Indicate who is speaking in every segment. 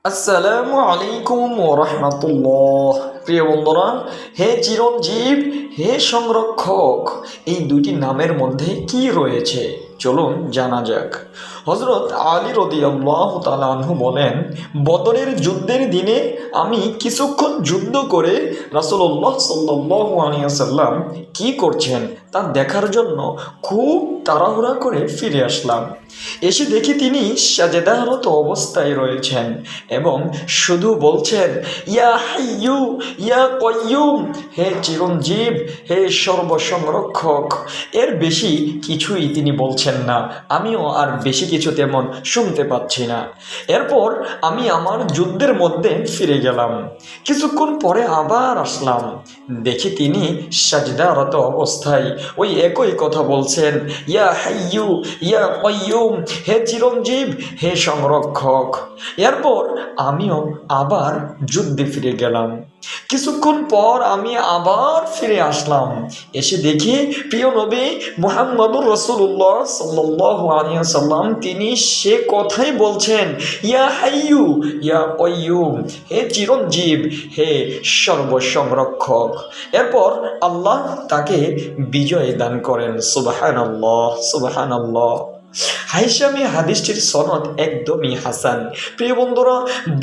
Speaker 1: আসসালামু আলাইকুম ওরহমতুল্লাহ। প্রিয় বন্ধুরা, হে চিরঞ্জীব, হে সংরক্ষক, এই দুটি নামের মধ্যে কি রয়েছে চলুন জানা যাক। হজরত আলী রাদিয়াল্লাহু তাআলা আনহু বলেন, বদরের যুদ্ধের দিনে আমি কিছুক্ষণ যুদ্ধ করে রাসূলুল্লাহ সাল্লাল্লাহু আলাইহি ওয়াসাল্লাম কি করছেন তা দেখার জন্য খুব তাড়াহুড়া করে ফিরে আসলাম। এসে দেখি তিনি সাজেদারত অবস্থায় রয়েছেন এবং শুধু বলছেন, ইয়া হাইয়ু ইয়া কয়্যুম, হে চিরঞ্জীব, হে সর্বসংরক্ষক। এর বেশি কিছুই তিনি বলছেন না, আমিও আর বেশি কিছু তেমন শুনতে পাচ্ছি না। এরপর আমি আমার যুদ্ধের মধ্যে ফিরে গেলাম। কিছুক্ষণ পরে আবার আসলাম, দেখি তিনি সাজদারত অবস্থায় ওই একই কথা বলছেন, ইয়া হাইয়ু ইয়া কয়্যুম, হে চিরঞ্জীব, হে সংরক্ষক। এরপর আমিও আবার যুদ্ধে ফিরে গেলাম। কিছুক্ষণ পর আমি আবার ফিরে আসলাম, এসে দেখি প্রিয় নবী মুহাম্মদুর রাসূলুল্লাহ সাল্লাল্লাহু আলাইহি ওয়াসাল্লাম তিনি সে কথাই বলছেন, ইয়া হাইয়ু ইয়া কয়্যুম, হে চিরঞ্জীব, হে সর্বসংরক্ষক। এরপর আল্লাহ তাকে বিজয় দান করেন। সুবহানাল্লাহ, সুবহানাল্লাহ। হাইসামি হাদিসটির সনদ একদমই হাসান। প্রিয় বন্ধুরা,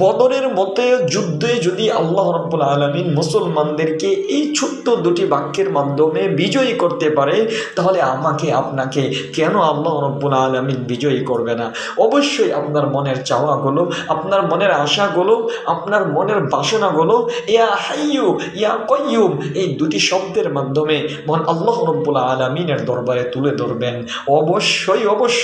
Speaker 1: বদরের মতে যুদ্ধে যদি আল্লাহ রাব্বুল আলামিন মুসলমানদেরকে এই ছোট্ট দুটি বাক্যের মাধ্যমে বিজয়ী করতে পারে, তাহলে আমাকে আপনাকে কেন আল্লাহ রাব্বুল আলামিন বিজয়ী করবে না? অবশ্যই আপনার মনের চাওয়াগুলো, আপনার মনের আশাগুলো, আপনার মনের বাসনাগুলো ইয়া হাইয়ু ইয়া কয়্যুম এই দুটি শব্দের মাধ্যমে মহান আল্লাহ রাব্বুল আলামিনের দরবারে তুলে ধরবেন। অবশ্যই অবশ্যই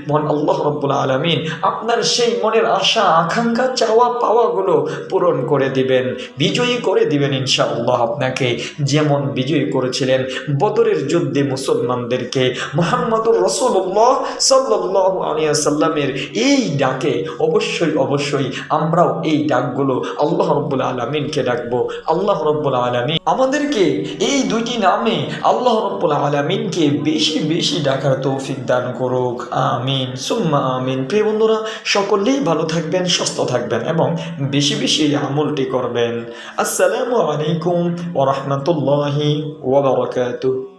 Speaker 1: মহান আল্লাহ রাব্বুল আলামিন আপনার সেই মনের আশা আকাঙ্ক্ষা চাওয়া পাওয়াগুলো পূরণ করে দিবেন, বিজয়ী করে দিবেন ইনশাআল্লাহ। আপনাকে যেমন বিজয়ী করেছিলেন বদরের যুদ্ধে মুসলমানদেরকে, মুহাম্মদুর রাসূলুল্লাহ সাল্লাল্লাহু আলাইহি ওয়াসাল্লামের এই ডাকে অবশ্যই অবশ্যই আমরাও এই ডাকগুলো আল্লাহ রাব্বুল আলামিনকে ডাকবো। আল্লাহ রাব্বুল আলামিন আমাদেরকে এই দুইটি নামে আল্লাহ রাব্বুল আলামিনকে বেশি বেশি ডাকার তৌফিক দান করুক। আমিন সুম্মা আমিন। প্রিয় বন্ধুরা, সকলেই ভালো থাকবেন, সুস্থ থাকবেন এবং বেশি বেশি আমলটি করবেন। আসসালামু আলাইকুম ওয়া রাহমাতুল্লাহি ওয়া বারাকাতুহু।